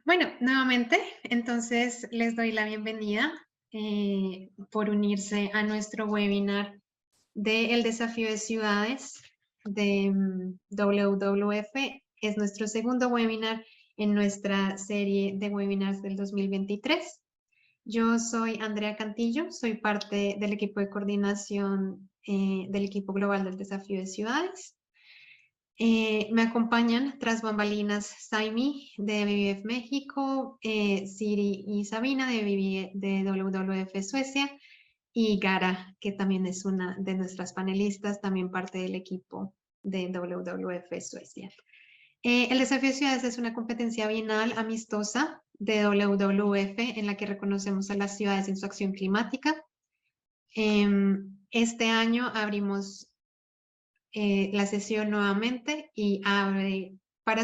Bueno, nuevamente, entonces les doy la bienvenida por unirse a nuestro webinar de El Desafío de Ciudades de WWF. Es nuestro segundo webinar en nuestra serie de webinars del 2023. Yo soy Andrea Cantillo, soy parte del equipo de coordinación del equipo global del Desafío de Ciudades. Me acompañan tras bambalinas Saimi de BBF México, Siri y Sabina de WWF Suecia y Gara, que también es una de nuestras panelistas, también parte del equipo de WWF Suecia. El Desafío de Ciudades es una competencia bienal amistosa de WWF en la que reconocemos a las ciudades en su acción climática. Este año abrimos la sesión nuevamente y abre para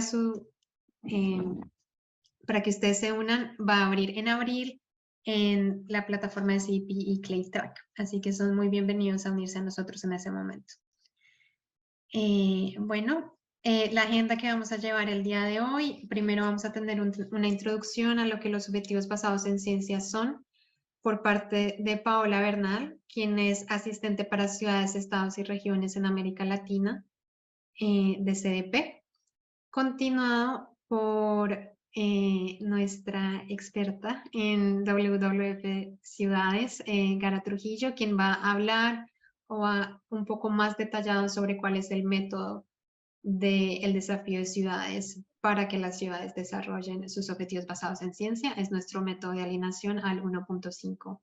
para que ustedes se unan, va a abrir en abril en la plataforma de CP y ClayTrack. Así que son muy bienvenidos a unirse a nosotros en ese momento. Bueno, la agenda que vamos a llevar el día de hoy, primero vamos a tener una introducción a lo que los objetivos basados en ciencias son por parte de Paola Bernal, quien es asistente para ciudades, estados y regiones en América Latina de CDP, continuado por nuestra experta en WWF Ciudades, Gara Trujillo, quien va a hablar un poco más detallado sobre cuál es el método del desafío de ciudades para que las ciudades desarrollen sus objetivos basados en ciencia. Es nuestro método de alineación al 1.5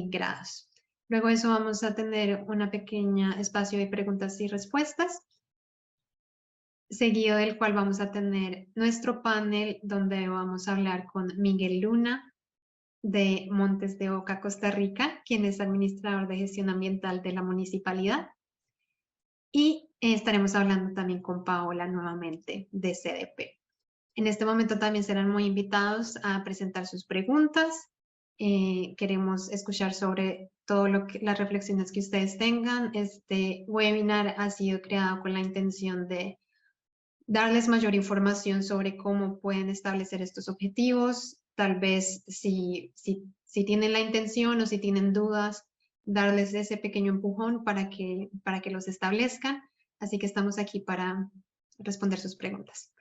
grados. Luego de eso vamos a tener una pequeña espacio de preguntas y respuestas, seguido del cual vamos a tener nuestro panel donde vamos a hablar con Miguel Luna de Montes de Oca, Costa Rica, quien es administrador de gestión ambiental de la municipalidad. Y estaremos hablando también con Paola nuevamente de CDP. En este momento también serán muy invitados a presentar sus preguntas. Queremos escuchar sobre todo las reflexiones que ustedes tengan. Este webinar ha sido creado con la intención de darles mayor información sobre cómo pueden establecer estos objetivos. Tal vez si tienen la intención o si tienen dudas, darles ese pequeño empujón para que los establezcan. Así que estamos aquí para responder sus preguntas.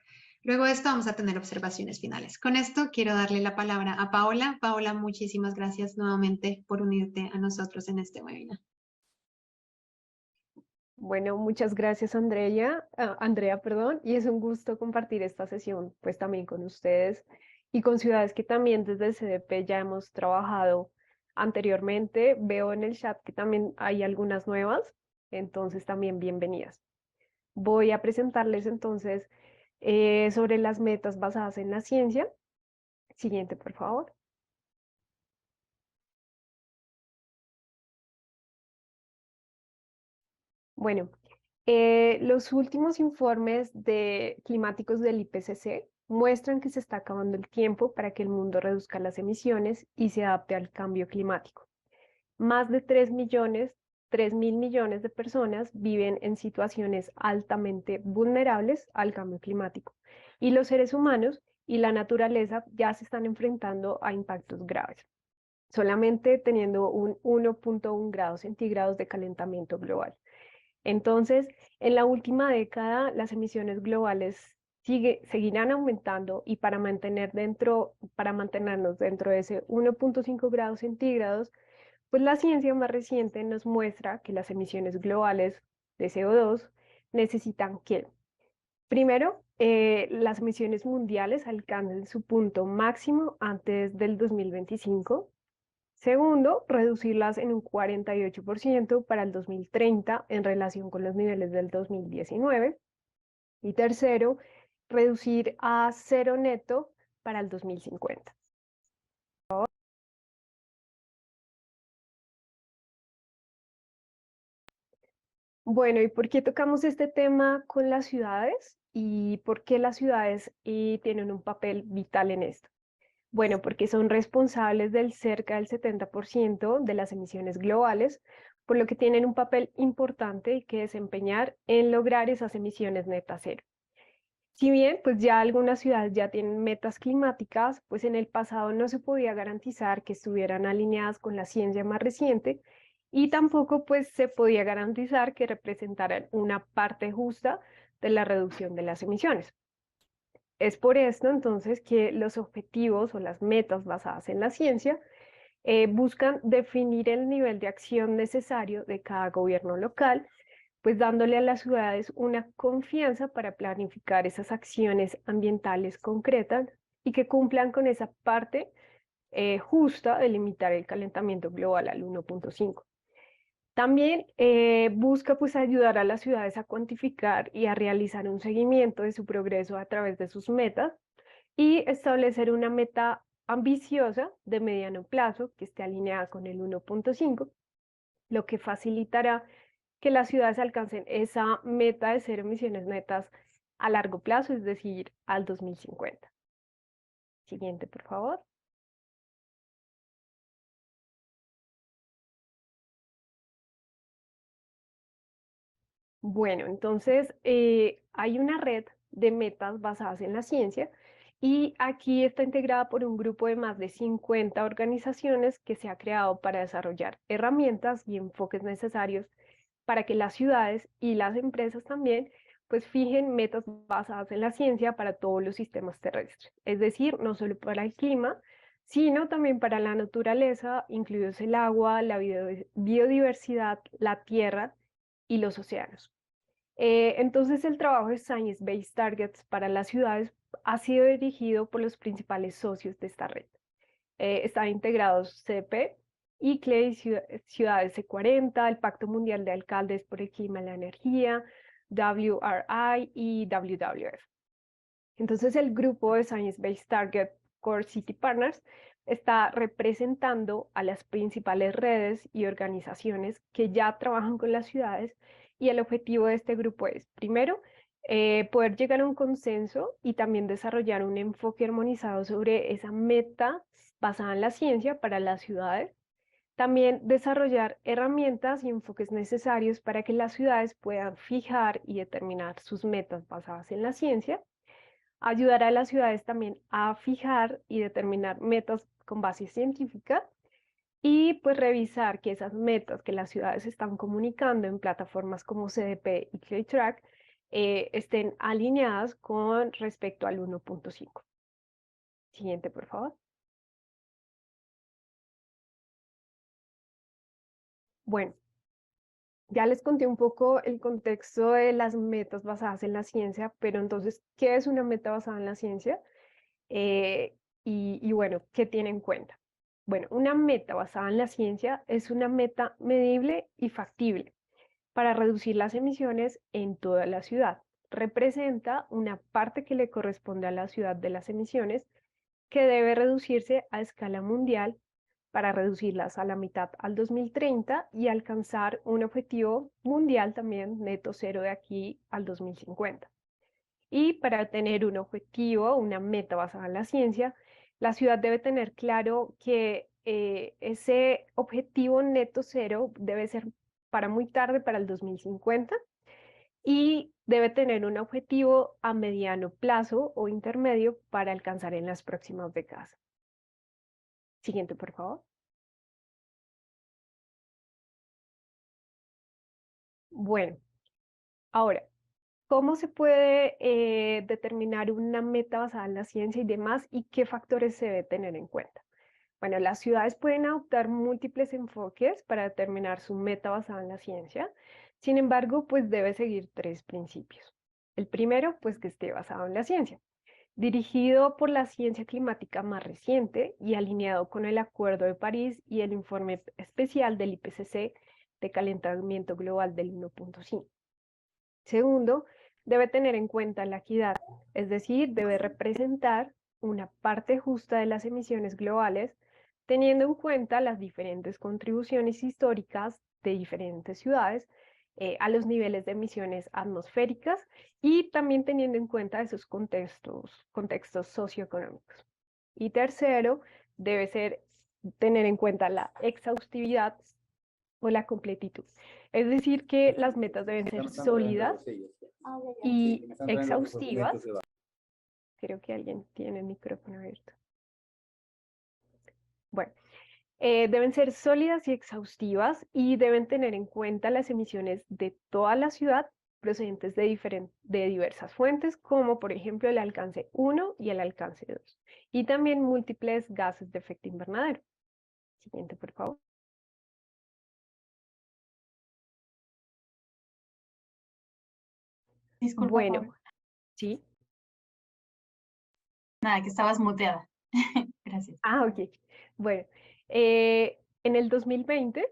Luego de esto vamos a tener observaciones finales. Con esto quiero darle la palabra a Paola. Paola, muchísimas gracias nuevamente por unirte a nosotros en este webinar. Bueno, muchas gracias Andrea, perdón, y es un gusto compartir esta sesión pues también con ustedes y con ciudades que también desde el CDP ya hemos trabajado anteriormente. Veo en el chat que también hay algunas nuevas, entonces también bienvenidas. Voy a presentarles entonces sobre las metas basadas en la ciencia. Siguiente, por favor. Bueno, los últimos informes climáticos del IPCC muestran que se está acabando el tiempo para que el mundo reduzca las emisiones y se adapte al cambio climático. Más de 3.000 millones de personas viven en situaciones altamente vulnerables al cambio climático y los seres humanos y la naturaleza ya se están enfrentando a impactos graves, solamente teniendo un 1.1 grados centígrados de calentamiento global. Entonces, en la última década, las emisiones globales seguirán aumentando y para mantenernos dentro de ese 1.5 grados centígrados, pues la ciencia más reciente nos muestra que las emisiones globales de CO2 necesitan que, primero, las emisiones mundiales alcancen su punto máximo antes del 2025. Segundo, reducirlas en un 48% para el 2030 en relación con los niveles del 2019. Y tercero, reducir a cero neto para el 2050. Bueno, ¿y por qué tocamos este tema con las ciudades? ¿Y por qué las ciudades tienen un papel vital en esto? Bueno, porque son responsables del cerca del 70% de las emisiones globales, por lo que tienen un papel importante que desempeñar en lograr esas emisiones netas cero. Si bien, pues ya algunas ciudades ya tienen metas climáticas, pues en el pasado no se podía garantizar que estuvieran alineadas con la ciencia más reciente y tampoco pues se podía garantizar que representaran una parte justa de la reducción de las emisiones. Es por esto entonces que los objetivos o las metas basadas en la ciencia buscan definir el nivel de acción necesario de cada gobierno local, pues dándole a las ciudades una confianza para planificar esas acciones ambientales concretas y que cumplan con esa parte justa de limitar el calentamiento global al 1.5. También busca pues ayudar a las ciudades a cuantificar y a realizar un seguimiento de su progreso a través de sus metas y establecer una meta ambiciosa de mediano plazo que esté alineada con el 1.5, lo que facilitará que las ciudades alcancen esa meta de cero emisiones netas a largo plazo, es decir, al 2050. Siguiente, por favor. Bueno, entonces hay una red de metas basadas en la ciencia y aquí está integrada por un grupo de más de 50 organizaciones que se ha creado para desarrollar herramientas y enfoques necesarios para que las ciudades y las empresas también pues fijen metas basadas en la ciencia para todos los sistemas terrestres, es decir, no solo para el clima, sino también para la naturaleza, incluidos el agua, la biodiversidad, la tierra y los océanos. Entonces el trabajo de Science Based Targets para las ciudades ha sido dirigido por los principales socios de esta red. Están integrados CDP, ICLEI, Ciudades C40, el Pacto Mundial de Alcaldes por el Clima y la Energía, WRI y WWF. Entonces el grupo de Science Based Target Core City Partners está representando a las principales redes y organizaciones que ya trabajan con las ciudades y el objetivo de este grupo es, primero, poder llegar a un consenso y también desarrollar un enfoque armonizado sobre esa meta basada en la ciencia para las ciudades. También desarrollar herramientas y enfoques necesarios para que las ciudades puedan fijar y determinar sus metas basadas en la ciencia. Ayudar a las ciudades también a fijar y determinar metas con base científica y pues revisar que esas metas que las ciudades están comunicando en plataformas como CDP y ClayTrack estén alineadas con respecto al 1.5. Siguiente, por favor. Bueno, ya les conté un poco el contexto de las metas basadas en la ciencia, pero entonces, ¿qué es una meta basada en la ciencia? Y bueno, ¿qué tiene en cuenta? Bueno, una meta basada en la ciencia es una meta medible y factible para reducir las emisiones en toda la ciudad. Representa una parte que le corresponde a la ciudad de las emisiones que debe reducirse a escala mundial para reducirlas a la mitad al 2030 y alcanzar un objetivo mundial también neto cero de aquí al 2050. Y para tener un objetivo, una meta basada en la ciencia, la ciudad debe tener claro que ese objetivo neto cero debe ser para muy tarde, para el 2050, y debe tener un objetivo a mediano plazo o intermedio para alcanzar en las próximas décadas. Siguiente, por favor. Bueno, ahora, ¿cómo se puede determinar una meta basada en la ciencia y demás y qué factores se debe tener en cuenta? Bueno, las ciudades pueden adoptar múltiples enfoques para determinar su meta basada en la ciencia. Sin embargo, pues debe seguir tres principios. El primero, pues que esté basado en la ciencia, dirigido por la ciencia climática más reciente y alineado con el Acuerdo de París y el informe especial del IPCC de calentamiento global del 1.5. Segundo, debe tener en cuenta la equidad, es decir, debe representar una parte justa de las emisiones globales, teniendo en cuenta las diferentes contribuciones históricas de diferentes ciudades a los niveles de emisiones atmosféricas y también teniendo en cuenta esos contextos socioeconómicos. Y tercero, debe tener en cuenta la exhaustividad o la completitud. Es decir, que las metas deben ser sólidas y exhaustivas Creo que alguien tiene el micrófono abierto. Bueno, deben ser sólidas y exhaustivas y deben tener en cuenta las emisiones de toda la ciudad procedentes de diversas fuentes, como por ejemplo el alcance 1 y el alcance 2, y también múltiples gases de efecto invernadero. Siguiente, por favor. Disculpa, Bueno, Paula. sí. Nada, que estabas muteada. Gracias. Ok. Bueno, en el 2020,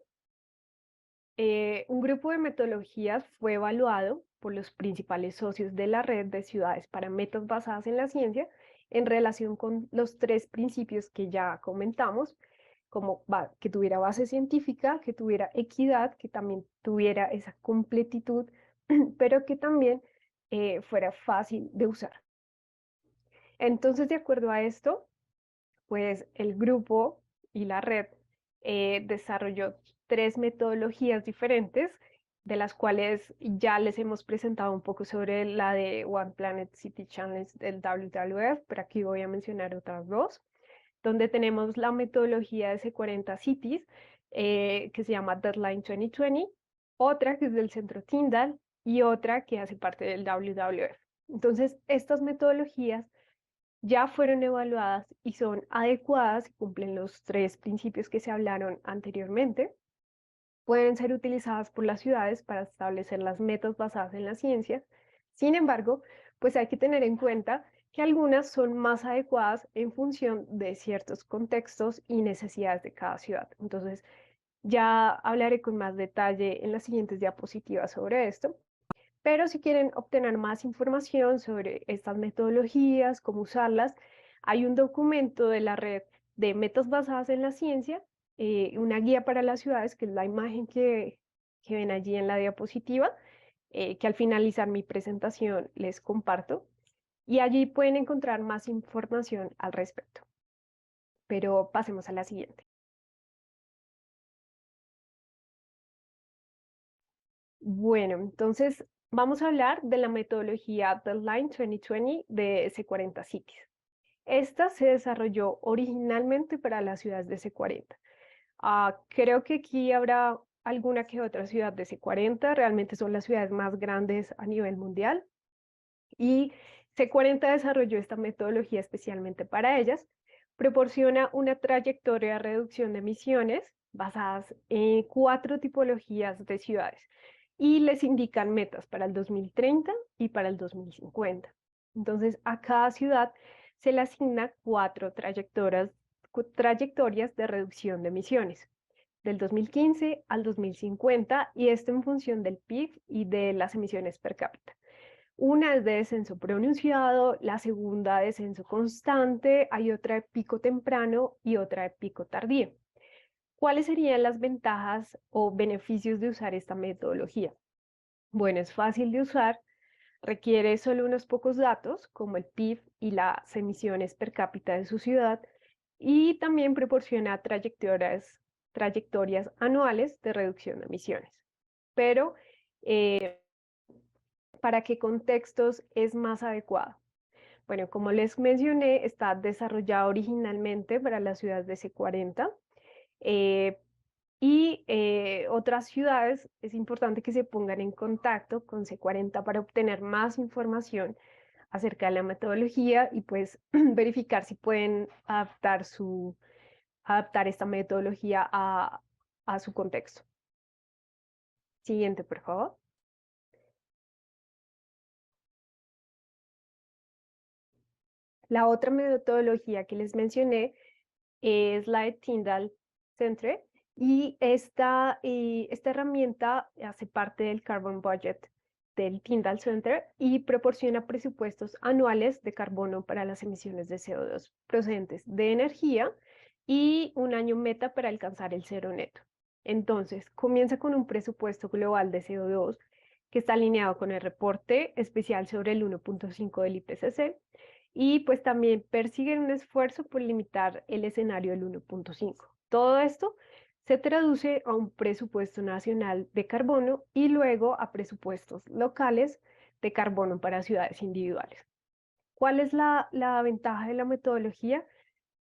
un grupo de metodologías fue evaluado por los principales socios de la red de ciudades para metas basadas en la ciencia en relación con los tres principios que ya comentamos, como que tuviera base científica, que tuviera equidad, que también tuviera esa completitud, pero que también fuera fácil de usar. Entonces, de acuerdo a esto, pues el grupo y la red desarrolló tres metodologías diferentes, de las cuales ya les hemos presentado un poco sobre la de One Planet City Challenge del WWF, pero aquí voy a mencionar otras dos, donde tenemos la metodología de C40 Cities, que se llama Deadline 2020, otra que es del Centro Tyndall y otra que hace parte del WWF. Entonces, estas metodologías ya fueron evaluadas y son adecuadas y cumplen los tres principios que se hablaron anteriormente. Pueden ser utilizadas por las ciudades para establecer las metas basadas en la ciencia. Sin embargo, pues hay que tener en cuenta que algunas son más adecuadas en función de ciertos contextos y necesidades de cada ciudad. Entonces, ya hablaré con más detalle en las siguientes diapositivas sobre esto. Pero si quieren obtener más información sobre estas metodologías, cómo usarlas, hay un documento de la red de metas basadas en la ciencia, una guía para las ciudades, que es la imagen que ven allí en la diapositiva, que al finalizar mi presentación les comparto. Y allí pueden encontrar más información al respecto. Pero pasemos a la siguiente. Bueno, entonces vamos a hablar de la metodología Deadline 2020 de C40 Cities. Esta se desarrolló originalmente para las ciudades de C40. Creo que aquí habrá alguna que otra ciudad de C40, realmente son las ciudades más grandes a nivel mundial. Y C40 desarrolló esta metodología especialmente para ellas. Proporciona una trayectoria de reducción de emisiones basadas en 4 tipologías de ciudades y les indican metas para el 2030 y para el 2050. Entonces, a cada ciudad se le asigna 4 trayectorias de reducción de emisiones, del 2015 al 2050, y esto en función del PIB y de las emisiones per cápita. Una es de descenso pronunciado, la segunda de descenso constante, hay otra de pico temprano y otra de pico tardío. ¿Cuáles serían las ventajas o beneficios de usar esta metodología? Bueno, es fácil de usar, requiere solo unos pocos datos, como el PIB y las emisiones per cápita de su ciudad, y también proporciona trayectorias anuales de reducción de emisiones. Pero, ¿para qué contextos es más adecuado? Bueno, como les mencioné, está desarrollado originalmente para las ciudades de C40, otras ciudades es importante que se pongan en contacto con C40 para obtener más información acerca de la metodología y pues verificar si pueden adaptar esta metodología a su contexto. Siguiente, por favor. La otra metodología que les mencioné es la de Tyndall Centre, y esta herramienta hace parte del Carbon Budget del Tyndall Centre y proporciona presupuestos anuales de carbono para las emisiones de CO2 procedentes de energía y un año meta para alcanzar el cero neto. Entonces, comienza con un presupuesto global de CO2 que está alineado con el reporte especial sobre el 1.5 del IPCC, y pues también persiguen un esfuerzo por limitar el escenario del 1.5. Todo esto se traduce a un presupuesto nacional de carbono y luego a presupuestos locales de carbono para ciudades individuales. ¿Cuál es la ventaja de la metodología?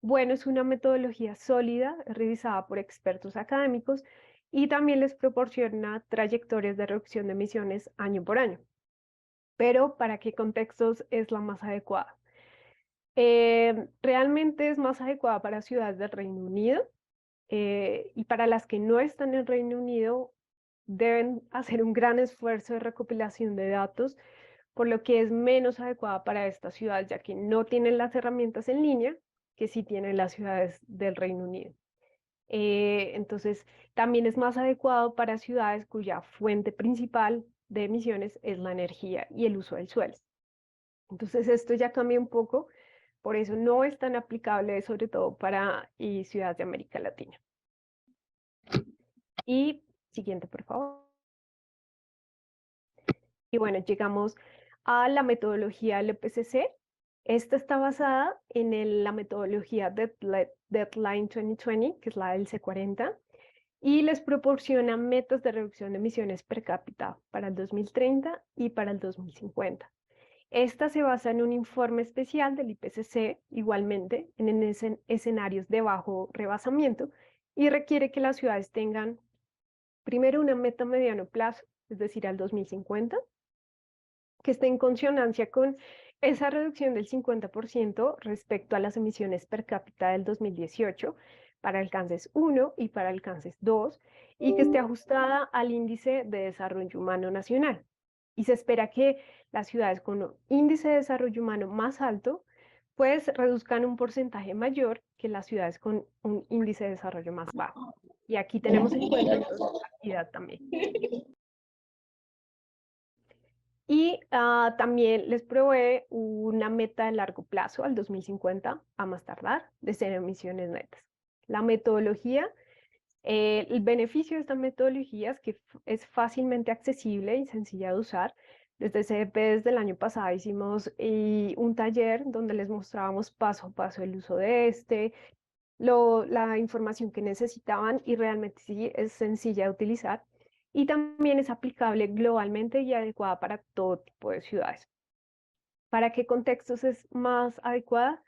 Bueno, es una metodología sólida, revisada por expertos académicos y también les proporciona trayectorias de reducción de emisiones año por año. Pero ¿para qué contextos es la más adecuada? Realmente es más adecuada para ciudades del Reino Unido y para las que no están en el Reino Unido deben hacer un gran esfuerzo de recopilación de datos, por lo que es menos adecuada para estas ciudades, ya que no tienen las herramientas en línea que sí tienen las ciudades del Reino Unido. Entonces, también es más adecuado para ciudades cuya fuente principal de emisiones es la energía y el uso del suelo. Entonces, esto ya cambia un poco, por eso no es tan aplicable, sobre todo para ciudades de América Latina. Y siguiente, por favor. Y bueno, llegamos a la metodología del IPCC. Esta está basada en la metodología Deadline 2020, que es la del C40, y les proporciona metas de reducción de emisiones per cápita para el 2030 y para el 2050. Esta se basa en un informe especial del IPCC, igualmente en escenarios de bajo rebasamiento, y requiere que las ciudades tengan primero una meta a mediano plazo, es decir, al 2050, que esté en consonancia con esa reducción del 50% respecto a las emisiones per cápita del 2018 para alcances 1 y para alcances 2, y que esté ajustada al índice de desarrollo humano nacional. Y se espera que las ciudades con un índice de desarrollo humano más alto pues reduzcan un porcentaje mayor que las ciudades con un índice de desarrollo más bajo. Y aquí tenemos en cuenta entonces la actividad también. Y también les provee una meta de largo plazo al 2050, a más tardar, de cero emisiones netas. La metodología, el beneficio de esta metodología es que es fácilmente accesible y sencilla de usar. Desde CDP, desde el año pasado, hicimos un taller donde les mostrábamos paso a paso el uso de la información que necesitaban, y realmente sí es sencilla de utilizar. Y también es aplicable globalmente y adecuada para todo tipo de ciudades. ¿Para qué contextos es más adecuada?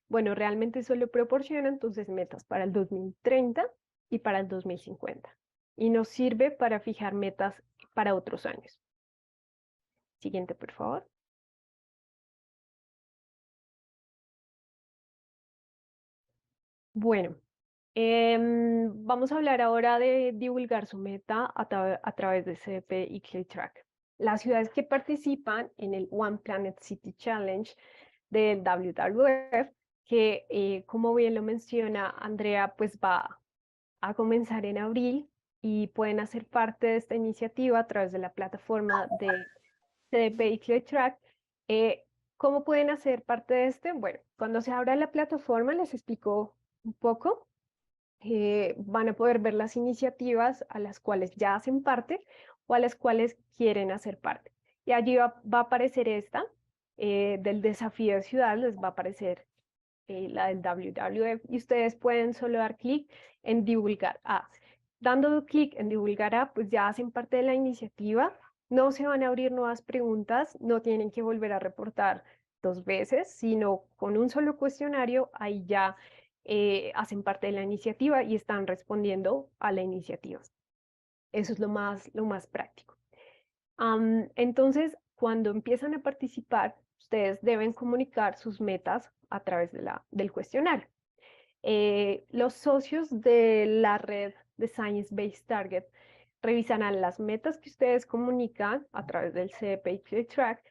Bueno, realmente solo proporciona entonces metas para el 2030 y para el 2050. Y nos sirve para fijar metas para otros años. Siguiente, por favor. Bueno, vamos a hablar ahora de divulgar su meta a través de CDP y ClickTrack. Las ciudades que participan en el One Planet City Challenge del WWF, que como bien lo menciona Andrea, pues va a comenzar en abril, y pueden hacer parte de esta iniciativa a través de la plataforma de CDP y ClickTrack. ¿Cómo pueden hacer parte de este? Bueno, cuando se abra la plataforma les explico un poco. Van a poder ver las iniciativas a las cuales ya hacen parte o a las cuales quieren hacer parte. Y allí va a aparecer esta, del desafío de ciudad, les va a aparecer la del WWF, y ustedes pueden solo dar clic en divulgar. Dando clic en divulgar, pues ya hacen parte de la iniciativa. No se van a abrir nuevas preguntas, no tienen que volver a reportar 2 veces, sino con un solo cuestionario, ahí ya hacen parte de la iniciativa y están respondiendo a la iniciativa. Eso es lo más práctico. Entonces, cuando empiezan a participar, ustedes deben comunicar sus metas a través del cuestionario. Los socios de la red de Science Based Target revisarán las metas que ustedes comunican a través del CDP y ClickTrack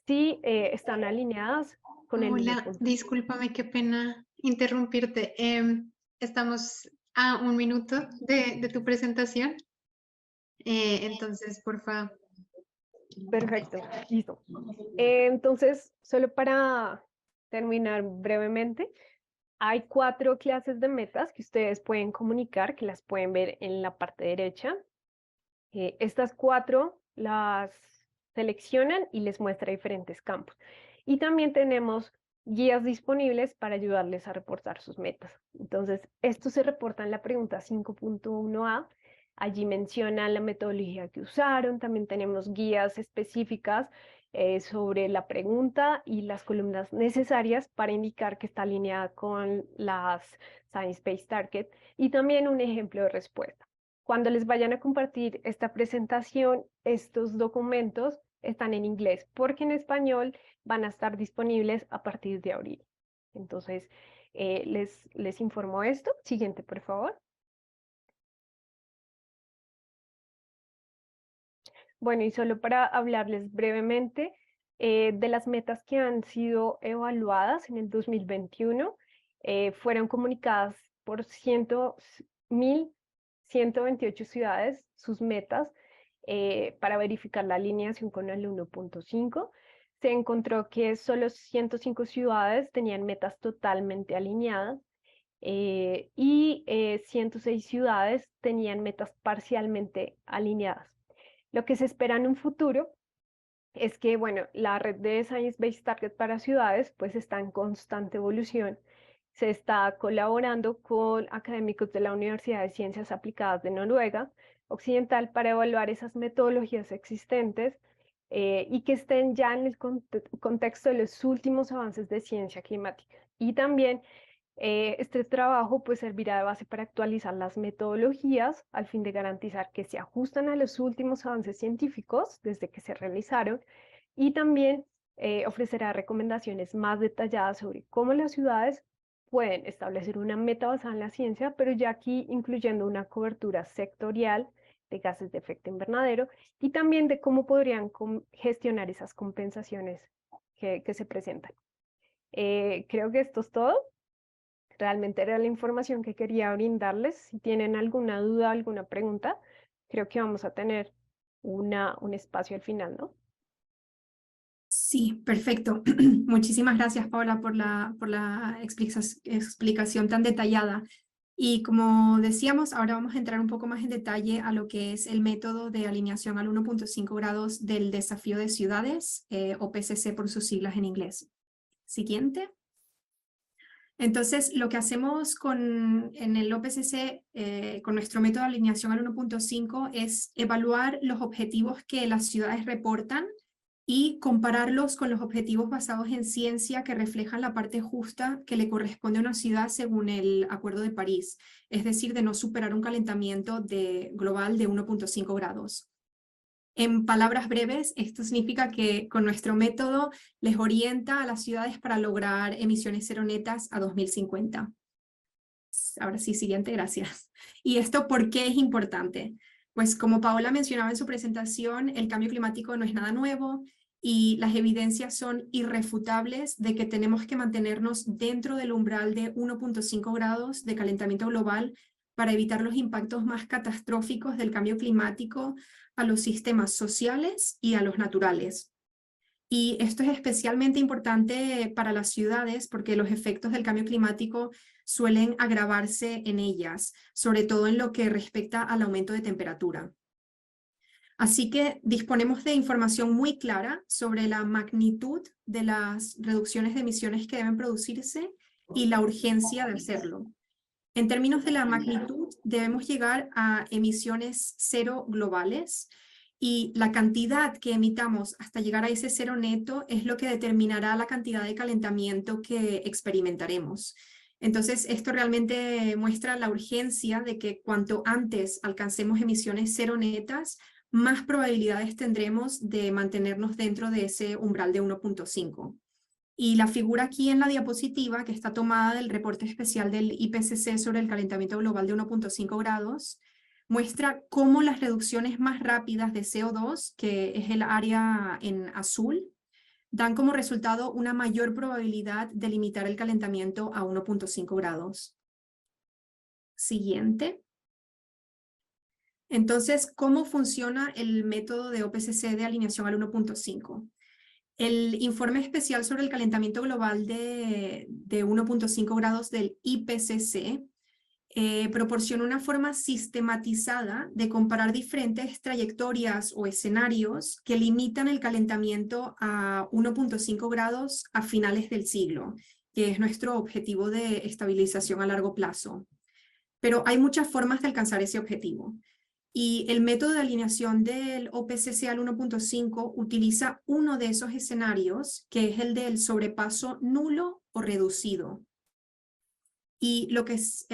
si están alineadas con el mismo Hola, punto. discúlpame, qué pena interrumpirte. Estamos a 1 minuto de tu presentación. Entonces, por favor. Perfecto, listo. Entonces, solo para terminar brevemente, hay 4 clases de metas que ustedes pueden comunicar, que las pueden ver en la parte derecha. Estas 4 las seleccionan y les muestra diferentes campos. Y también tenemos guías disponibles para ayudarles a reportar sus metas. Entonces, esto se reporta en la pregunta 5.1a. Allí mencionan la metodología que usaron. También tenemos guías específicas sobre la pregunta y las columnas necesarias para indicar que está alineada con las Science-Based Target y también un ejemplo de respuesta. Cuando les vayan a compartir esta presentación, estos documentos están en inglés porque en español van a estar disponibles a partir de abril. Entonces, les informo esto. Siguiente, por favor. Bueno, y solo para hablarles brevemente de las metas que han sido evaluadas en el 2021, fueron comunicadas por 1.128 ciudades sus metas para verificar la alineación con el 1.5. Se encontró que solo 105 ciudades tenían metas totalmente alineadas y 106 ciudades tenían metas parcialmente alineadas. Lo que se espera en un futuro es que, bueno, la red de Science-Based Target para ciudades pues está en constante evolución. Se está colaborando con académicos de la Universidad de Ciencias Aplicadas de Noruega Occidental para evaluar esas metodologías existentes y que estén ya en el contexto de los últimos avances de ciencia climática. Y también este trabajo pues servirá de base para actualizar las metodologías al fin de garantizar que se ajustan a los últimos avances científicos desde que se realizaron y también ofrecerá recomendaciones más detalladas sobre cómo las ciudades pueden establecer una meta basada en la ciencia, pero ya aquí incluyendo una cobertura sectorial de gases de efecto invernadero y también de cómo podrían gestionar esas compensaciones que se presentan. Creo que esto es todo. Realmente era la información que quería brindarles. Si tienen alguna duda, alguna pregunta, creo que vamos a tener un espacio al final, ¿no? Sí, perfecto. Muchísimas gracias, Paola, por la explicación tan detallada. Y como decíamos, ahora vamos a entrar un poco más en detalle a lo que es el método de alineación al 1.5 grados del desafío de ciudades, o PCC por sus siglas en inglés. Siguiente. Entonces, lo que hacemos en el OPCC, con nuestro método de alineación al 1.5, es evaluar los objetivos que las ciudades reportan y compararlos con los objetivos basados en ciencia que reflejan la parte justa que le corresponde a una ciudad según el Acuerdo de París, es decir, de no superar un calentamiento global de 1.5 grados. En palabras breves, esto significa que con nuestro método les orienta a las ciudades para lograr emisiones cero netas a 2050. Ahora sí, siguiente, gracias. ¿Y esto por qué es importante? Pues como Paola mencionaba en su presentación, el cambio climático no es nada nuevo y las evidencias son irrefutables de que tenemos que mantenernos dentro del umbral de 1.5 grados de calentamiento global para evitar los impactos más catastróficos del cambio climático a los sistemas sociales y a los naturales. Y esto es especialmente importante para las ciudades porque los efectos del cambio climático suelen agravarse en ellas, sobre todo en lo que respecta al aumento de temperatura. Así que disponemos de información muy clara sobre la magnitud de las reducciones de emisiones que deben producirse y la urgencia de hacerlo. En términos de la magnitud, debemos llegar a emisiones cero globales y la cantidad que emitamos hasta llegar a ese cero neto es lo que determinará la cantidad de calentamiento que experimentaremos. Entonces, esto realmente muestra la urgencia de que cuanto antes alcancemos emisiones cero netas, más probabilidades tendremos de mantenernos dentro de ese umbral de 1.5. Y la figura aquí en la diapositiva, que está tomada del reporte especial del IPCC sobre el calentamiento global de 1.5 grados, muestra cómo las reducciones más rápidas de CO2, que es el área en azul, dan como resultado una mayor probabilidad de limitar el calentamiento a 1.5 grados. Siguiente. Entonces, ¿cómo funciona el método de OPCC de alineación al 1.5? El informe especial sobre el calentamiento global de 1.5 grados del IPCC proporciona una forma sistematizada de comparar diferentes trayectorias o escenarios que limitan el calentamiento a 1.5 grados a finales del siglo, que es nuestro objetivo de estabilización a largo plazo. Pero hay muchas formas de alcanzar ese objetivo. Y el método de alineación del OPCC al 1.5 utiliza uno de esos escenarios, que es el del sobrepaso nulo o reducido. Y lo que es,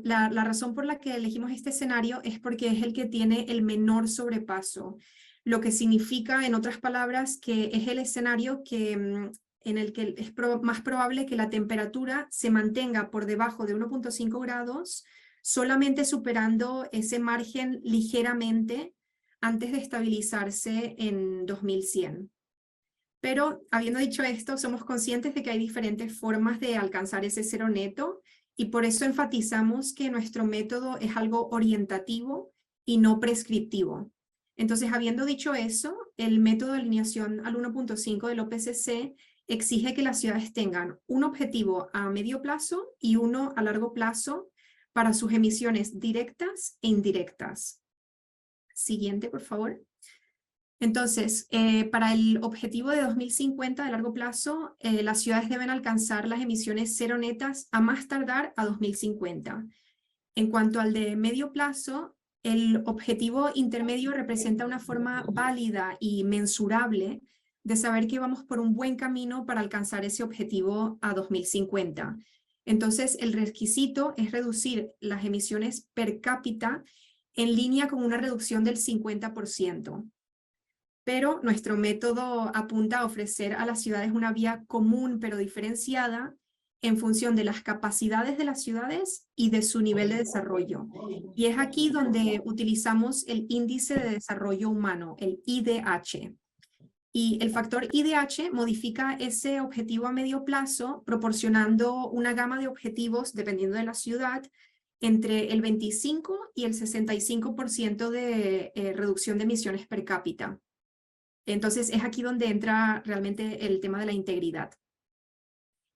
la razón por la que elegimos este escenario es porque es el que tiene el menor sobrepaso, lo que significa, en otras palabras, que es el escenario que, en el que es más probable que la temperatura se mantenga por debajo de 1.5 grados, solamente superando ese margen ligeramente antes de estabilizarse en 2100. Pero, habiendo dicho esto, somos conscientes de que hay diferentes formas de alcanzar ese cero neto, y por eso enfatizamos que nuestro método es algo orientativo y no prescriptivo. Entonces, habiendo dicho eso, el método de alineación al 1.5 del OPCC exige que las ciudades tengan un objetivo a medio plazo y uno a largo plazo para sus emisiones directas e indirectas. Siguiente, por favor. Entonces, para el objetivo de 2050 de largo plazo, las ciudades deben alcanzar las emisiones cero netas a más tardar a 2050. En cuanto al de medio plazo, el objetivo intermedio representa una forma válida y mensurable de saber que vamos por un buen camino para alcanzar ese objetivo a 2050. Entonces, el requisito es reducir las emisiones per cápita en línea con una reducción del 50%. Pero nuestro método apunta a ofrecer a las ciudades una vía común pero diferenciada en función de las capacidades de las ciudades y de su nivel de desarrollo. Y es aquí donde utilizamos el índice de desarrollo humano, el IDH. Y el factor IDH modifica ese objetivo a medio plazo, proporcionando una gama de objetivos, dependiendo de la ciudad, entre el 25 y el 65% de reducción de emisiones per cápita. Entonces es aquí donde entra realmente el tema de la integridad.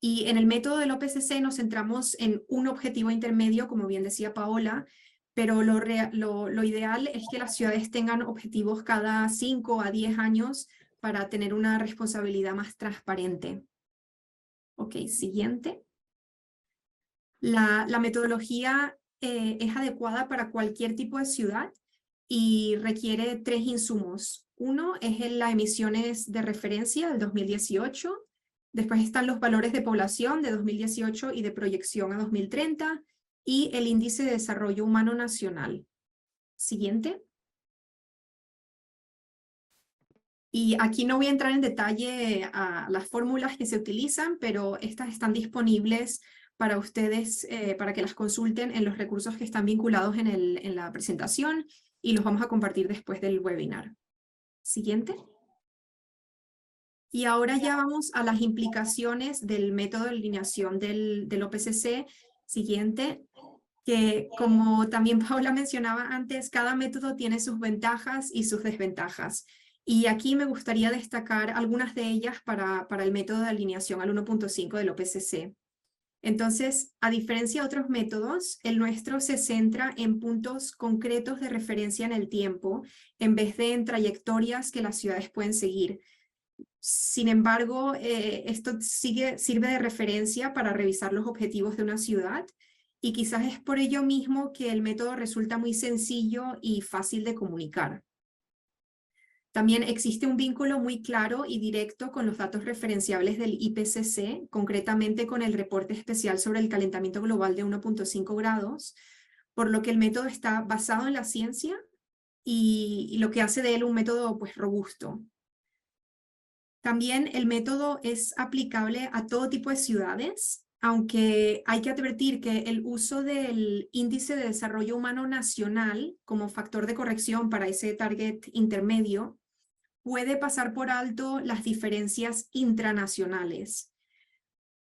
Y en el método del OPCC nos centramos en un objetivo intermedio, como bien decía Paola, pero lo ideal es que las ciudades tengan objetivos cada 5 a 10 años para tener una responsabilidad más transparente. Ok, siguiente. La metodología es adecuada para cualquier tipo de ciudad y requiere 3 insumos. Uno es las emisiones de referencia del 2018, después están los valores de población de 2018 y de proyección a 2030, y el índice de desarrollo humano nacional. Siguiente. Y aquí no voy a entrar en detalle a las fórmulas que se utilizan, pero estas están disponibles para ustedes, para que las consulten en los recursos que están vinculados en la presentación, y los vamos a compartir después del webinar. Siguiente. Y ahora ya vamos a las implicaciones del método de alineación del OPCC. Siguiente. Que, como también Paola mencionaba antes, cada método tiene sus ventajas y sus desventajas. Y aquí me gustaría destacar algunas de ellas para el método de alineación al 1.5 del OPCC. Entonces, a diferencia de otros métodos, el nuestro se centra en puntos concretos de referencia en el tiempo, en vez de en trayectorias que las ciudades pueden seguir. Sin embargo, esto sirve de referencia para revisar los objetivos de una ciudad, y quizás es por ello mismo que el método resulta muy sencillo y fácil de comunicar. También existe un vínculo muy claro y directo con los datos referenciables del IPCC, concretamente con el reporte especial sobre el calentamiento global de 1.5 grados, por lo que el método está basado en la ciencia y lo que hace de él un método pues robusto. También el método es aplicable a todo tipo de ciudades, aunque hay que advertir que el uso del índice de desarrollo humano nacional como factor de corrección para ese target intermedio puede pasar por alto las diferencias intranacionales.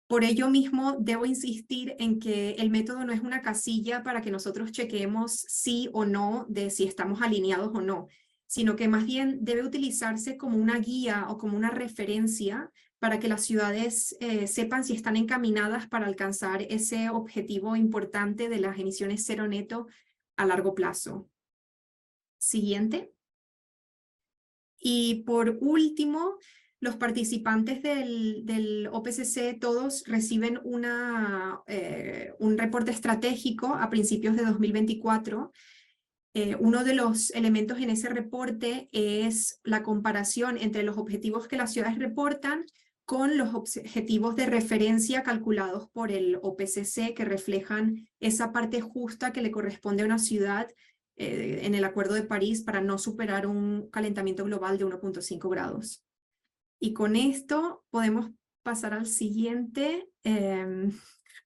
Por ello mismo, debo insistir en que el método no es una casilla para que nosotros chequeemos sí o no de si estamos alineados o no, sino que más bien debe utilizarse como una guía o como una referencia para que las ciudades sepan si están encaminadas para alcanzar ese objetivo importante de las emisiones cero neto a largo plazo. Siguiente. Y por último, los participantes del OPCC todos reciben un reporte estratégico a principios de 2024, Uno de los elementos en ese reporte es la comparación entre los objetivos que las ciudades reportan con los objetivos de referencia calculados por el OPCC, que reflejan esa parte justa que le corresponde a una ciudad en el Acuerdo de París para no superar un calentamiento global de 1.5 grados. Y con esto podemos pasar al siguiente.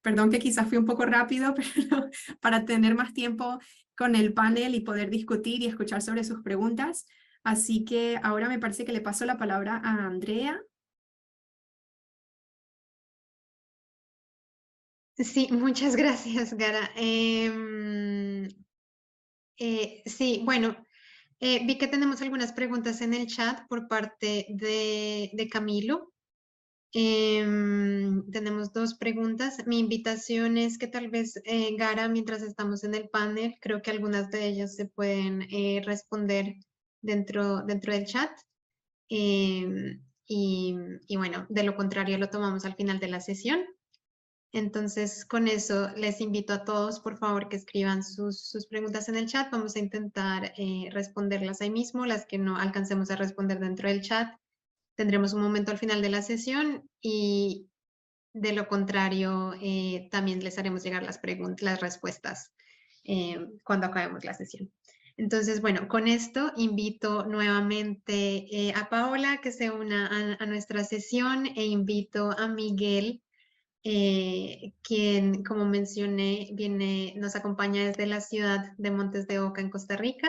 Perdón que quizás fui un poco rápido, pero para tener más tiempo con el panel y poder discutir y escuchar sobre sus preguntas. Así que ahora me parece que le paso la palabra a Andrea. Sí, muchas gracias, Gara. Sí, bueno, vi que tenemos algunas preguntas en el chat por parte de Camilo. Tenemos dos preguntas. Mi invitación es que tal vez, Gara, mientras estamos en el panel, creo que algunas de ellas se pueden responder dentro del chat. Y bueno, de lo contrario lo tomamos al final de la sesión. Entonces, con eso les invito a todos, por favor, que escriban sus preguntas en el chat. Vamos a intentar responderlas ahí mismo. Las que no alcancemos a responder dentro del chat, tendremos un momento al final de la sesión y de lo contrario, también les haremos llegar las respuestas cuando acabemos la sesión. Entonces, bueno, con esto invito nuevamente a Paola que se una a nuestra sesión e invito a Miguel, quien, como mencioné, nos acompaña desde la ciudad de Montes de Oca en Costa Rica.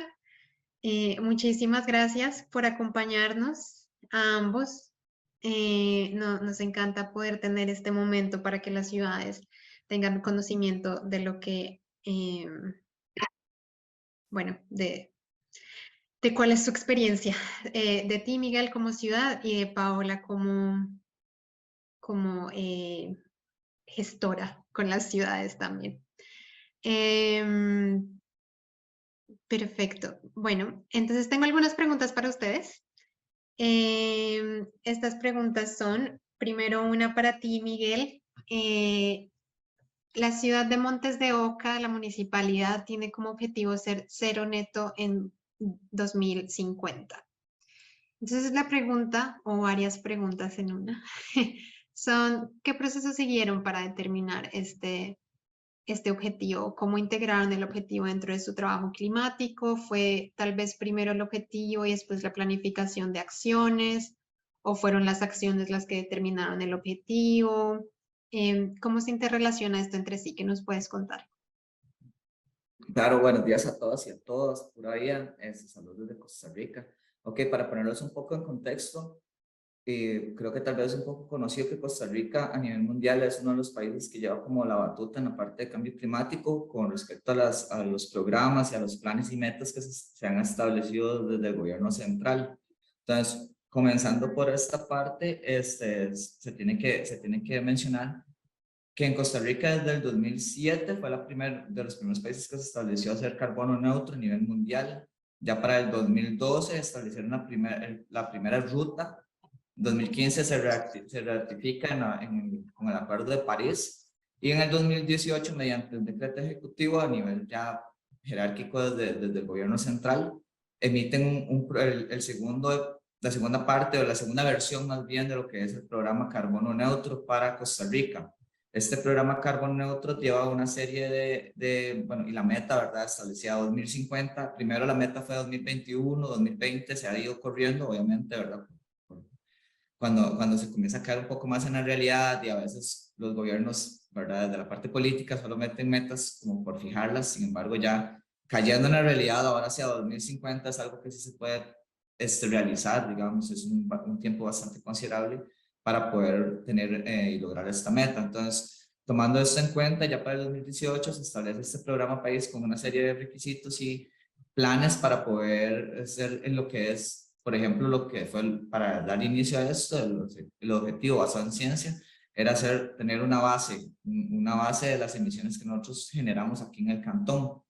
Muchísimas gracias por acompañarnos a ambos. Nos encanta poder tener este momento para que las ciudades tengan conocimiento de lo que, bueno, de cuál es su experiencia, de ti, Miguel, como ciudad y de Paola como gestora con las ciudades también. Perfecto. Bueno, entonces tengo algunas preguntas para ustedes. Estas preguntas son, primero una para ti, Miguel. La ciudad de Montes de Oca, la municipalidad, tiene como objetivo ser cero neto en 2050. Entonces la pregunta, o varias preguntas en una, son, ¿qué procesos siguieron para determinar este objetivo? ¿Cómo integraron el objetivo dentro de su trabajo climático? ¿Fue tal vez primero el objetivo y después la planificación de acciones? ¿O fueron las acciones las que determinaron el objetivo? ¿Cómo se interrelaciona esto entre sí? ¿Qué nos puedes contar? Claro, buenos días a todas y a todos. Pura vida, saludos desde Costa Rica. Ok, para ponerlos un poco en contexto, creo que tal vez es un poco conocido que Costa Rica a nivel mundial es uno de los países que lleva como la batuta en la parte de cambio climático con respecto a los programas y a los planes y metas que se han establecido desde el gobierno central. Entonces, comenzando por esta parte, se tiene que mencionar que en Costa Rica desde el 2007 fue de los primeros países que se estableció hacer carbono neutro a nivel mundial. Ya para el 2012 establecieron la primera ruta. En 2015 se ratifica con el Acuerdo de París, y en el 2018 mediante un decreto ejecutivo a nivel ya jerárquico desde el gobierno central emiten la segunda parte o la segunda versión más bien de lo que es el programa Carbono Neutro para Costa Rica. Este programa Carbono Neutro lleva una serie bueno, y la meta, ¿verdad?, establecida 2050. Primero la meta fue 2021, 2020, se ha ido corriendo, obviamente, ¿verdad?, cuando se comienza a caer un poco más en la realidad, y a veces los gobiernos, ¿verdad?, de la parte política solo meten metas como por fijarlas. Sin embargo, ya cayendo en la realidad, ahora hacia 2050 es algo que sí se puede realizar, digamos, es un tiempo bastante considerable para poder tener y lograr esta meta. Entonces, tomando esto en cuenta, ya para el 2018 se establece este programa país con una serie de requisitos y planes para poder hacer en lo que es, por ejemplo, lo que fue para dar inicio a esto, el objetivo basado en ciencia, era tener una base de las emisiones que nosotros generamos aquí en el cantón.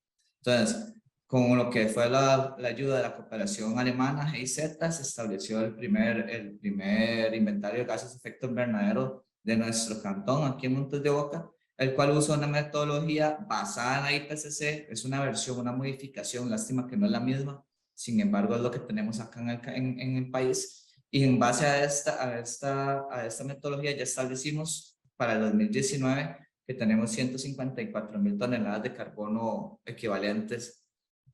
Entonces, con lo que fue la ayuda de la cooperación alemana, GIZ, se estableció el primer inventario de gases de efecto invernadero de nuestro cantón aquí en Montes de Oca, el cual usa una metodología basada en la IPCC. Es una versión, una modificación, lástima que no es la misma, sin embargo es lo que tenemos acá en el país. Y en base a esta metodología ya establecimos para el 2019 que tenemos 154.000 toneladas de carbono equivalentes,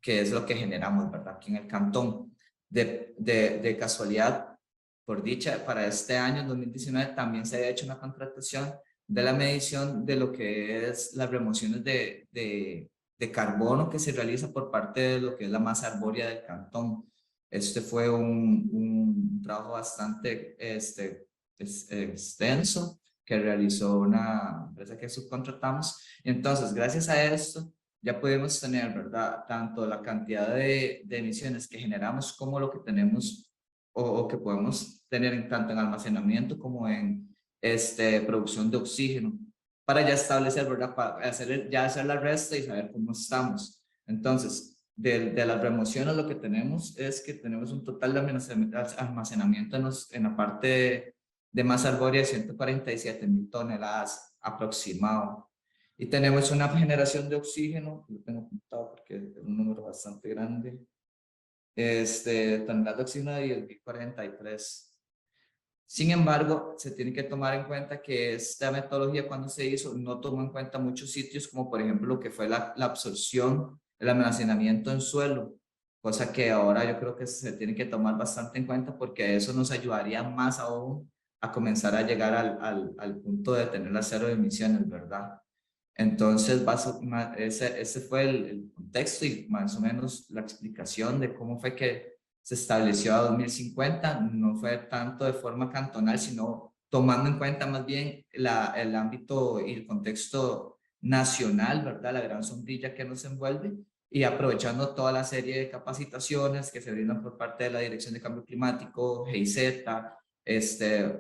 que es lo que generamos, ¿verdad? Aquí en el cantón. De casualidad, por dicha, para este año 2019 también se ha hecho una contratación de la medición de lo que es las remociones de carbono que se realiza por parte de lo que es la masa arbórea del cantón. Este fue un trabajo bastante extenso que realizó una empresa que subcontratamos. Y entonces, gracias a esto, ya podemos tener, ¿verdad? Tanto la cantidad de emisiones que generamos como lo que tenemos o que podemos tener tanto en almacenamiento como en producción de oxígeno, para ya establecer, ¿verdad? Para hacer la resta y saber cómo estamos. Entonces, de las remociones lo que tenemos es que tenemos un total de almacenamiento en la parte de masa arbórea de 147.000 toneladas aproximado. Y tenemos una generación de oxígeno, lo tengo apuntado porque es un número bastante grande, toneladas de oxígeno de 10.043. Sin embargo, se tiene que tomar en cuenta que esta metodología cuando se hizo no tomó en cuenta muchos sitios, como por ejemplo lo que fue la absorción, el almacenamiento en suelo, cosa que ahora yo creo que se tiene que tomar bastante en cuenta porque eso nos ayudaría más aún a comenzar a llegar al punto de tener las cero emisiones, ¿verdad? Entonces, ese fue el contexto y más o menos la explicación de cómo fue que se estableció a 2050. No fue tanto de forma cantonal, sino tomando en cuenta más bien el ámbito y el contexto nacional, ¿verdad? La gran sombrilla que nos envuelve y aprovechando toda la serie de capacitaciones que se brindan por parte de la Dirección de Cambio Climático, GIZ,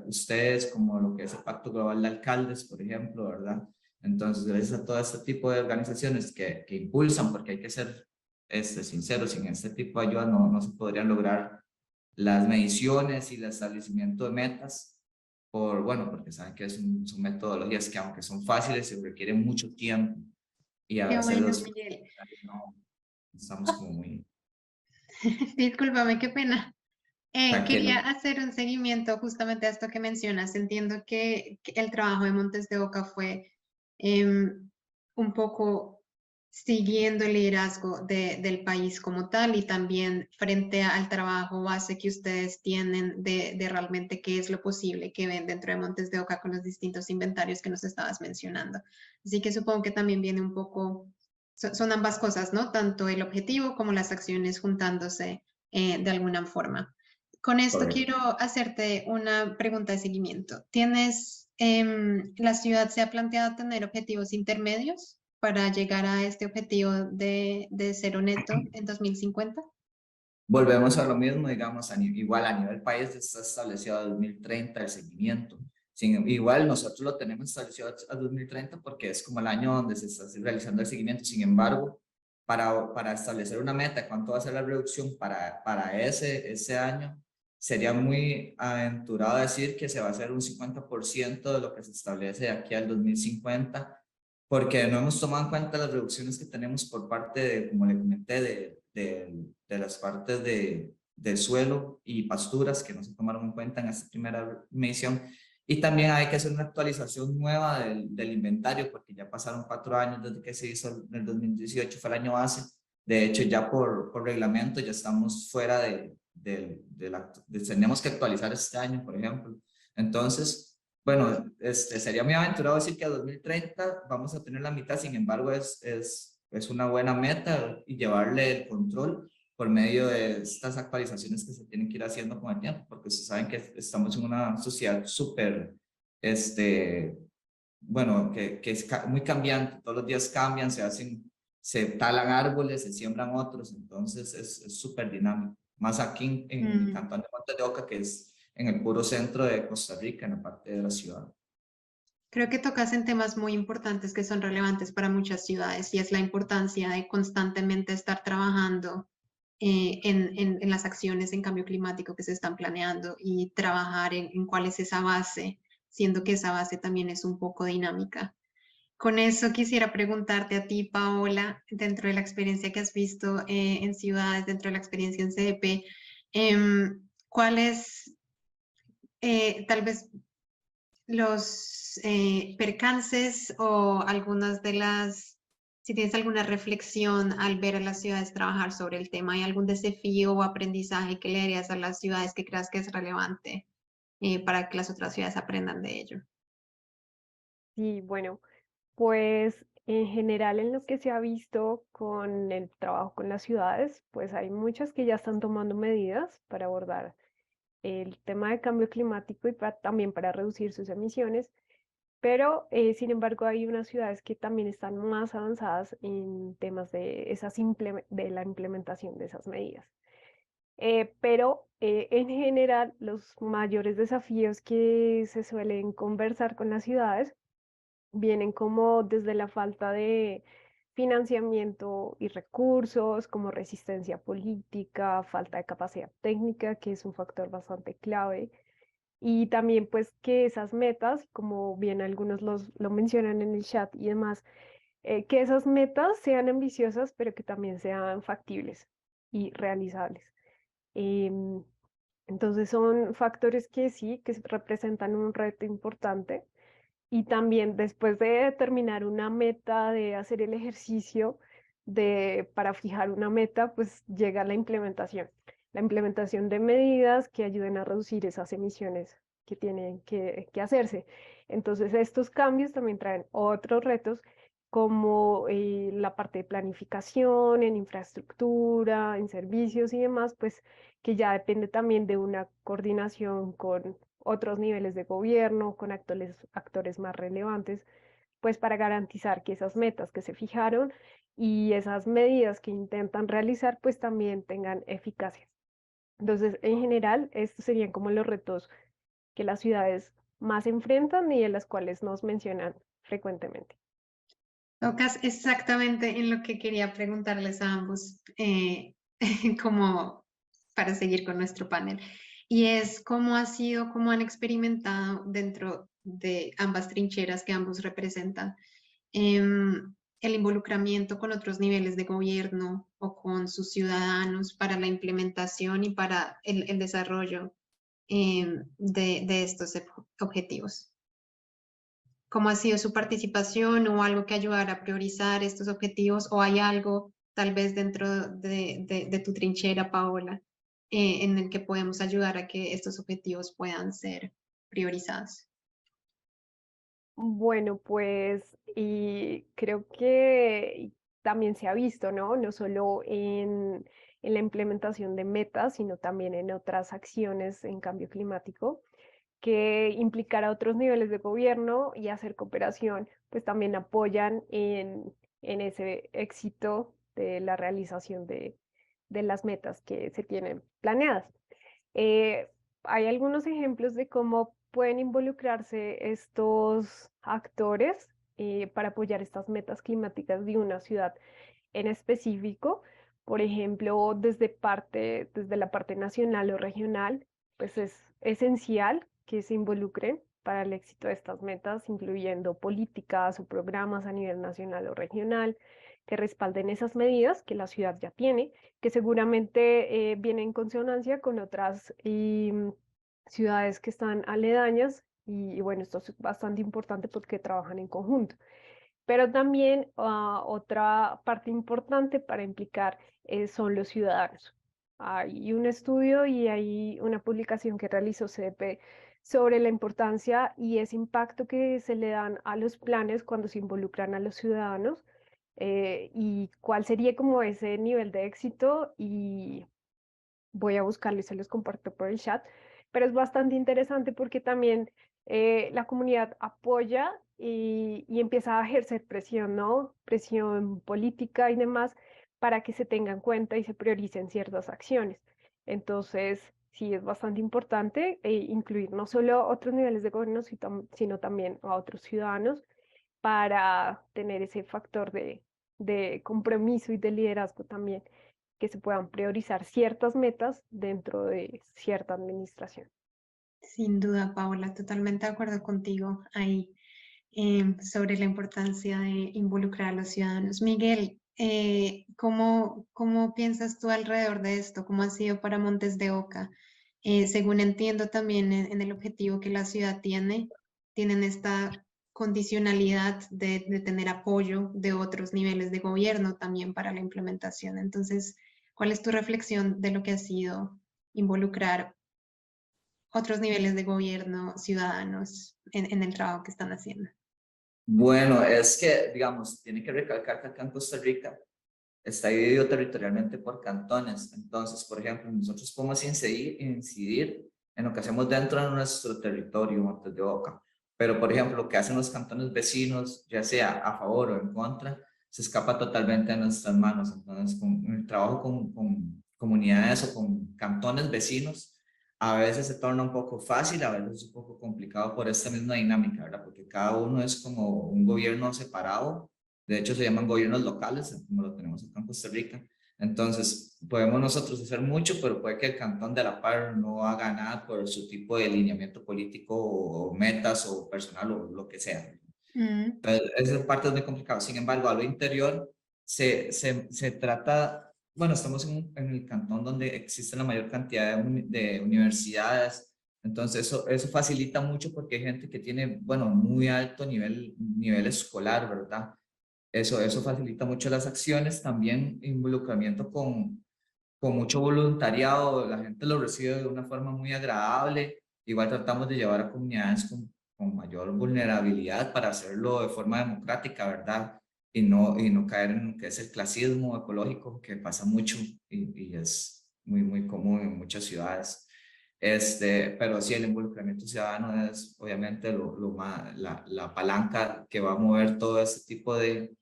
ustedes como lo que es el Pacto Global de Alcaldes, por ejemplo, ¿verdad? Entonces, gracias a todo este tipo de organizaciones que impulsan, porque hay que ser sinceros, sin este tipo de ayuda no se podrían lograr las mediciones y el establecimiento de metas, porque saben que son metodologías que aunque son fáciles, se requieren mucho tiempo y a Qué veces bueno, los Miguel. no estamos como muy Discúlpame, qué pena. Quería tranquilos. hacer un seguimiento justamente a esto que mencionas. Entiendo que el trabajo de Montes de Oca fue un poco siguiendo el liderazgo del país como tal y también frente al trabajo base que ustedes tienen de realmente qué es lo posible que ven dentro de Montes de Oca con los distintos inventarios que nos estabas mencionando. Así que supongo que también viene un poco, son ambas cosas, ¿no? Tanto el objetivo como las acciones juntándose de alguna forma. Con esto Correcto. quiero hacerte una pregunta de seguimiento. ¿La ciudad se ha planteado tener objetivos intermedios para llegar a este objetivo de cero neto en 2050? Volvemos a lo mismo, digamos, igual a nivel país está establecido a 2030 el seguimiento. Igual nosotros lo tenemos establecido a 2030 porque es como el año donde se está realizando el seguimiento. Sin embargo, para establecer una meta, cuánto va a ser la reducción para ese año, sería muy aventurado decir que se va a hacer un 50% de lo que se establece de aquí al 2050, porque no hemos tomado en cuenta las reducciones que tenemos por parte de, como le comenté, de las partes del suelo y pasturas que no se tomaron en cuenta en esta primera medición. Y también hay que hacer una actualización nueva del inventario, porque ya pasaron 4 años desde que se hizo en el 2018, fue el año base. De hecho, ya por reglamento ya estamos fuera tenemos que actualizar este año, por ejemplo. Entonces, bueno, sería muy aventurado decir que a 2030 vamos a tener la mitad, sin embargo, es una buena meta y llevarle el control por medio de estas actualizaciones que se tienen que ir haciendo con el tiempo, porque ustedes saben que estamos en una sociedad súper, bueno, que es muy cambiante, todos los días cambian, se talan árboles, se siembran otros, entonces es súper dinámico, más aquí en el cantón de Montes de Oca, que es en el puro centro de Costa Rica, en la parte de la ciudad. Creo que tocas en temas muy importantes que son relevantes para muchas ciudades y es la importancia de constantemente estar trabajando en las acciones en cambio climático que se están planeando y trabajar en cuál es esa base, siendo que esa base también es un poco dinámica. Con eso quisiera preguntarte a ti, Paola, dentro de la experiencia que has visto en ciudades, dentro de la experiencia en CDP, ¿cuáles tal vez los percances o algunas de las, si tienes alguna reflexión al ver a las ciudades trabajar sobre el tema, ¿hay algún desafío o aprendizaje que le darías a las ciudades que creas que es relevante para que las otras ciudades aprendan de ello? Y bueno, pues en general en lo que se ha visto con el trabajo con las ciudades, pues hay muchas que ya están tomando medidas para abordar el tema de cambio climático y también para reducir sus emisiones, pero sin embargo hay unas ciudades que también están más avanzadas en temas de, de la implementación de esas medidas. Pero en general los mayores desafíos que se suelen conversar con las ciudades vienen como desde la falta de financiamiento y recursos, como resistencia política, falta de capacidad técnica, que es un factor bastante clave, y también pues que esas metas, como bien algunos lo mencionan en el chat y demás, que esas metas sean ambiciosas, pero que también sean factibles y realizables. Em, entonces son factores que sí, que representan un reto importante y también después de determinar una meta, de hacer el ejercicio para fijar una meta, pues llega la implementación. La implementación de medidas que ayuden a reducir esas emisiones que tienen que hacerse. Entonces, estos cambios también traen otros retos como la parte de planificación, en infraestructura, en servicios y demás, pues que ya depende también de una coordinación con otros niveles de gobierno, con actores más relevantes, pues para garantizar que esas metas que se fijaron y esas medidas que intentan realizar, pues también tengan eficacia. Entonces, en general, estos serían como los retos que las ciudades más enfrentan y de las cuales nos mencionan frecuentemente. Tocas exactamente en lo que quería preguntarles a ambos, como para seguir con nuestro panel. Y es cómo ha sido, cómo han experimentado dentro de ambas trincheras que ambos representan, el involucramiento con otros niveles de gobierno o con sus ciudadanos para la implementación y para el desarrollo de estos objetivos. ¿Cómo ha sido su participación o algo que ayudara a priorizar estos objetivos? ¿O hay algo tal vez dentro de tu trinchera, Paola, en el que podemos ayudar a que estos objetivos puedan ser priorizados? Bueno, pues y creo que también se ha visto, ¿no? No solo en la implementación de metas, sino también en otras acciones en cambio climático, que implicar a otros niveles de gobierno y hacer cooperación, pues también apoyan en ese éxito de la realización de las metas que se tienen planeadas. Eh, Hay algunos ejemplos de cómo pueden involucrarse estos actores para apoyar estas metas climáticas de una ciudad en específico. Por ejemplo, desde la parte nacional o regional, pues es esencial que se involucren para el éxito de estas metas, incluyendo políticas o programas a nivel nacional o regional que respalden esas medidas que la ciudad ya tiene, que seguramente vienen en consonancia con otras ciudades que están aledañas y bueno, esto es bastante importante porque trabajan en conjunto. Pero también otra parte importante para implicar son los ciudadanos. Hay un estudio y hay una publicación que realizó CDP sobre la importancia y ese impacto que se le dan a los planes cuando se involucran a los ciudadanos y cuál sería como ese nivel de éxito y voy a buscarlo y se los comparto por el chat, pero es bastante interesante porque también la comunidad apoya y empieza a ejercer presión, ¿no? Presión política y demás para que se tengan en cuenta y se prioricen ciertas acciones. Entonces, sí, es bastante importante incluir no solo a otros niveles de gobierno, sino también a otros ciudadanos para tener ese factor de compromiso y de liderazgo también que se puedan priorizar ciertas metas dentro de cierta administración. Sin duda, Paola, totalmente de acuerdo contigo ahí. sobre la importancia de involucrar a los ciudadanos. Miguel, ¿cómo piensas tú alrededor de esto? ¿Cómo ha sido para Montes de Oca? Según entiendo también en el objetivo que la ciudad tienen esta condicionalidad de tener apoyo de otros niveles de gobierno también para la implementación. Entonces, ¿cuál es tu reflexión de lo que ha sido involucrar otros niveles de gobierno, ciudadanos, en el trabajo que están haciendo? Bueno, es que, digamos, tiene que recalcar que acá en Costa Rica está dividido territorialmente por cantones. Entonces, por ejemplo, nosotros podemos incidir en lo que hacemos dentro de nuestro territorio, Montes de Oca. Pero, por ejemplo, lo que hacen los cantones vecinos, ya sea a favor o en contra, se escapa totalmente de nuestras manos. Entonces, con el trabajo con comunidades o con cantones vecinos, a veces se torna un poco fácil, a veces un poco complicado por esta misma dinámica, ¿verdad? Porque cada uno es como un gobierno separado. De hecho, se llaman gobiernos locales, como lo tenemos acá en Costa Rica. Entonces, podemos nosotros hacer mucho, pero puede que el cantón de La Par no haga nada por su tipo de lineamiento político o metas o personal o lo que sea. Entonces, esa parte es muy complicada. Sin embargo, a lo interior se trata, bueno, estamos en el cantón donde existe la mayor cantidad de universidades. Entonces, eso facilita mucho porque hay gente que tiene, bueno, muy alto nivel escolar, ¿verdad? Eso facilita mucho las acciones, también involucramiento con mucho voluntariado, la gente lo recibe de una forma muy agradable, igual tratamos de llevar a comunidades con mayor vulnerabilidad para hacerlo de forma democrática, ¿verdad? Y no caer en lo que es el clasismo ecológico que pasa mucho y es muy común en muchas ciudades. Pero sí, el involucramiento ciudadano es obviamente la palanca que va a mover todo este tipo de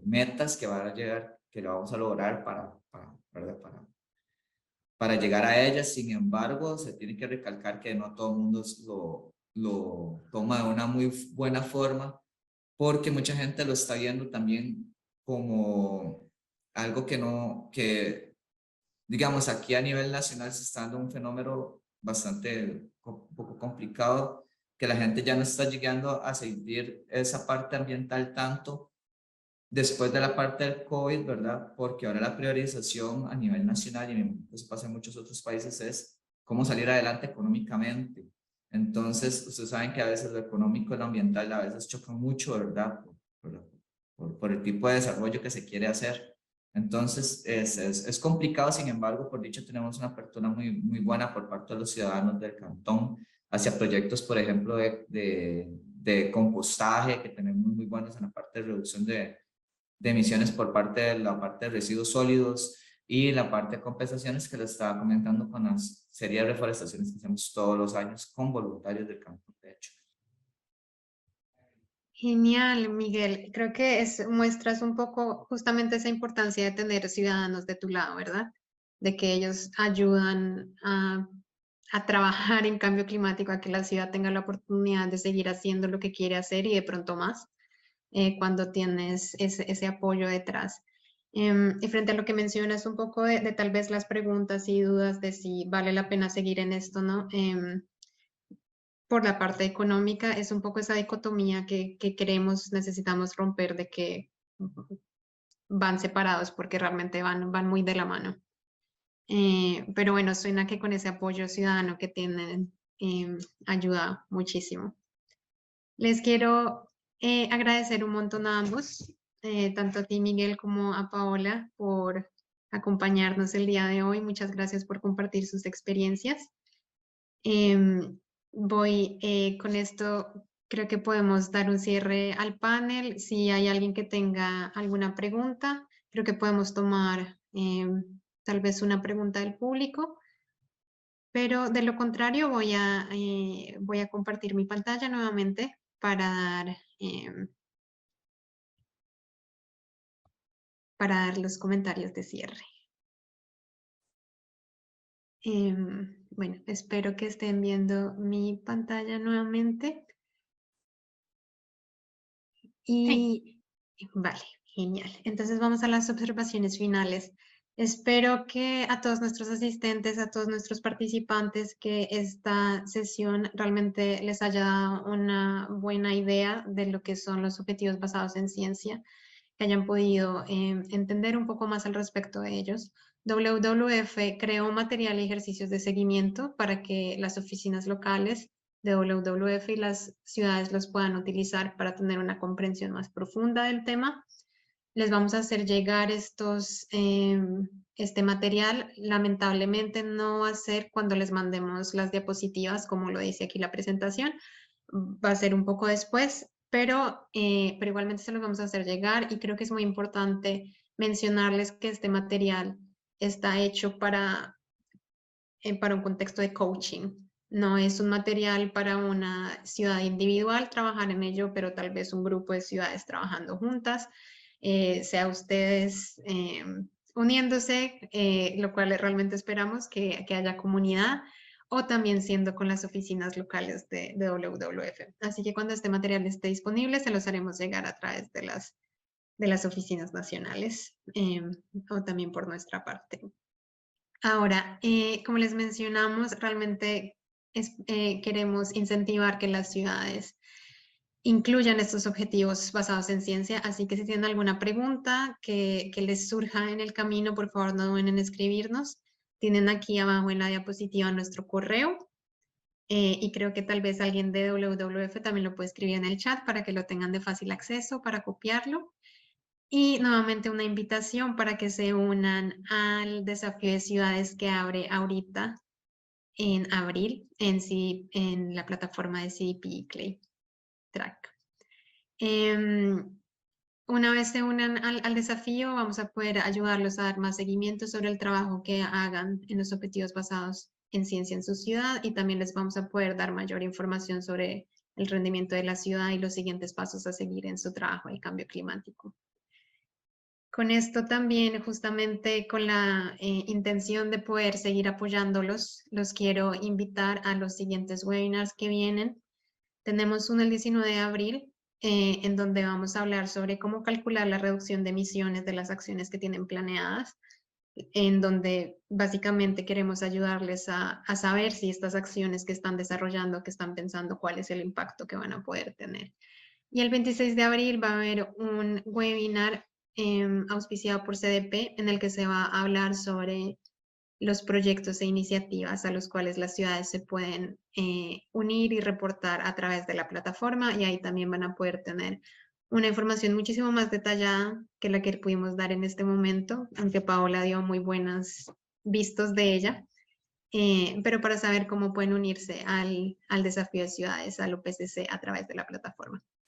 metas que van a llegar, que lo vamos a lograr ¿verdad? Para llegar a ellas. Sin embargo, se tiene que recalcar que no todo el mundo lo toma de una muy buena forma, porque mucha gente lo está viendo también como algo que digamos, aquí a nivel nacional se está dando un fenómeno bastante un poco complicado, que la gente ya no está llegando a sentir esa parte ambiental tanto después de la parte del COVID, ¿verdad? Porque ahora la priorización a nivel nacional, y eso pasa en muchos otros países, es cómo salir adelante económicamente. Entonces, ustedes saben que a veces lo económico y lo ambiental a veces chocan mucho, ¿verdad? Por el tipo de desarrollo que se quiere hacer. Entonces, es complicado, sin embargo, por dicho, tenemos una apertura muy buena por parte de los ciudadanos del cantón hacia proyectos, por ejemplo, de compostaje, que tenemos muy buenos en la parte de reducción de emisiones por parte de la parte de residuos sólidos y la parte de compensaciones que les estaba comentando con la serie de reforestaciones que hacemos todos los años con voluntarios del campo, de hecho. Genial, Miguel. Creo que muestras un poco justamente esa importancia de tener ciudadanos de tu lado, ¿verdad? De que ellos ayudan a trabajar en cambio climático, a que la ciudad tenga la oportunidad de seguir haciendo lo que quiere hacer y de pronto más, cuando tienes ese apoyo detrás. Y frente a lo que mencionas un poco de tal vez las preguntas y dudas de si vale la pena seguir en esto, ¿no? Por la parte económica es un poco esa dicotomía que necesitamos romper de que van separados porque realmente van muy de la mano. Pero bueno, suena que con ese apoyo ciudadano que tienen ayuda muchísimo. Les quiero agradecer un montón a ambos, tanto a ti Miguel como a Paola por acompañarnos el día de hoy. Muchas gracias por compartir sus experiencias. Con esto, creo que podemos dar un cierre al panel. Si hay alguien que tenga alguna pregunta, creo que podemos tomar tal vez una pregunta del público. Pero de lo contrario, voy a compartir mi pantalla nuevamente para dar los comentarios de cierre. Bueno, espero que estén viendo mi pantalla nuevamente. Y vale, genial. Entonces vamos a las observaciones finales. Espero que a todos nuestros asistentes, a todos nuestros participantes, que esta sesión realmente les haya dado una buena idea de lo que son los objetivos basados en ciencia, que hayan podido entender un poco más al respecto de ellos. WWF creó material y ejercicios de seguimiento para que las oficinas locales de WWF y las ciudades los puedan utilizar para tener una comprensión más profunda del tema. Les vamos a hacer llegar este material. Lamentablemente no va a ser cuando les mandemos las diapositivas, como lo dice aquí la presentación. Va a ser un poco después, pero igualmente se los vamos a hacer llegar, y creo que es muy importante mencionarles que este material está hecho para un contexto de coaching. No es un material para una ciudad individual trabajar en ello, pero tal vez un grupo de ciudades trabajando juntas, sea ustedes uniéndose, lo cual realmente esperamos que haya comunidad, o también siendo con las oficinas locales de WWF. Así que cuando este material esté disponible, se los haremos llegar a través de las oficinas nacionales, o también por nuestra parte. Ahora, como les mencionamos, realmente queremos incentivar que las ciudades incluyan estos objetivos basados en ciencia, así que si tienen alguna pregunta que les surja en el camino, por favor no duden en escribirnos. Tienen aquí abajo en la diapositiva nuestro correo, y creo que tal vez alguien de WWF también lo puede escribir en el chat para que lo tengan de fácil acceso para copiarlo. Y nuevamente una invitación para que se unan al desafío de ciudades que abre ahorita en abril en la plataforma de CDP Clay Track. Una vez se unan al desafío, vamos a poder ayudarlos a dar más seguimiento sobre el trabajo que hagan en los objetivos basados en ciencia en su ciudad, y también les vamos a poder dar mayor información sobre el rendimiento de la ciudad y los siguientes pasos a seguir en su trabajo de cambio climático. Con esto también, justamente con la intención de poder seguir apoyándolos, los quiero invitar a los siguientes webinars que vienen. Tenemos uno el 19 de abril, en donde vamos a hablar sobre cómo calcular la reducción de emisiones de las acciones que tienen planeadas, en donde básicamente queremos ayudarles a saber si estas acciones que están desarrollando, que están pensando, cuál es el impacto que van a poder tener. Y el 26 de abril va a haber un webinar auspiciado por CDP, en el que se va a hablar sobre los proyectos e iniciativas a los cuales las ciudades se pueden unir y reportar a través de la plataforma, y ahí también van a poder tener una información muchísimo más detallada que la que pudimos dar en este momento, aunque Paola dio muy buenos vistos de ella, pero para saber cómo pueden unirse al desafío de ciudades, al OPCC, a través de la plataforma.